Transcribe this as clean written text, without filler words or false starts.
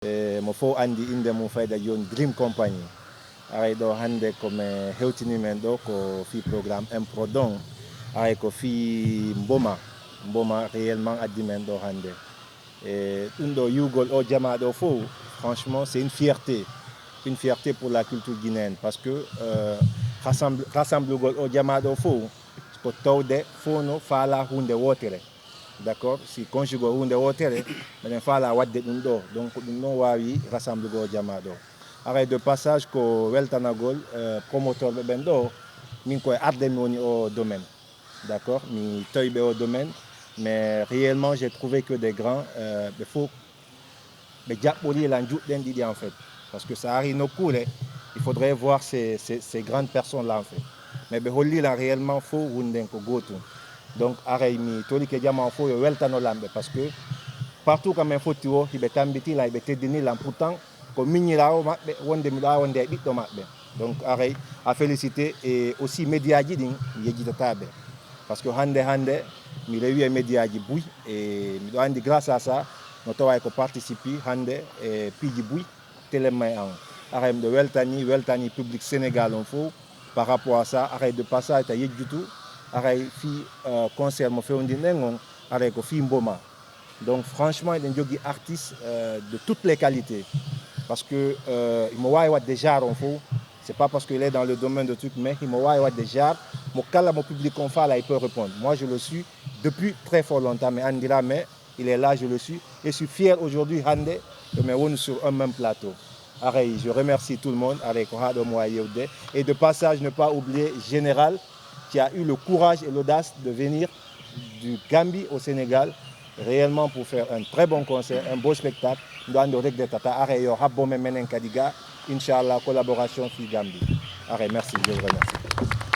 mo fo andi inde mum fayda joni Dream Company aray ɗo hande komi hewtini men ɗo ko fi programme improdon aray ko fi mboma réellement addi men ɗo hande e ɗum ɗo yugol o jama ɗo fo franchement c'est une fierté pour la culture guinéenne parce que rassemblugol o jama ɗo fo ko tawde fof no faala hunde wotere d'accord si conjugo hunde wotere minen faala wadde ɗum ɗo donc ɗum ɗon wawi rassemblugo o jama ɗo aray de passage ko weltanagol promoteur ɓe ɓen ɗo min koye arde mi woni o domaine d'accord mi tawiɓe o domaine mais réellement j'ai trouvé que des grands ɓe fof ɓe jaɓɓorila juɗɗen ɗiɗi en fait parce que ça ari nokkure il faudrait voir ces grandes personnes là en fait mais ɓe hollila réellement fof wunden ko gotum donc aray mi tolike jama fof yo weltanolamɓe par ce que partout quand min fotti o hiɓe tambitila hiɓe teddinilan pourtant ko miñirawo maɓɓe wonde miɗo awonde e ɓiɗɗo maɓɓe donc aray a félicité et aussi média ji ɗin mi yejjitataɓe par ce que hande mi rewi e média ji buy e miɗo andi grâce à ça no tawa ko participe hande e piiji buy télémay en aray miɗo weltani public sénégal on fof par rapport à ça aray de passage ta yejjutu aray fi concert mo fewndinɗen on aray ko fi mboma donc franchement eɗen jogui artiste de toutes les qualités parce que imo wawi wadde genre on fof c'est pas parce qu'il est dans le domaine de truc mais imo wawi wadde genre mo kala mo public on faala il peut répondre moi je le suis depuis très fort longtemps mais andira mais il est là je le suis et je suis fier aujourd'hui hande que mi woni sur un même plateau aray je remercie tout le monde aray ko haɗo mo wawi yewde et de passage ne pas oublier Général qui a eu le courage et l'audace de venir du Gambie au Sénégal réellement pour faire un très bon concert, un beau spectacle. Nous avons des tata aray yo habbo men menen kadiga inchallah collaboration fi Gambie. Aray merci, je vous remercie.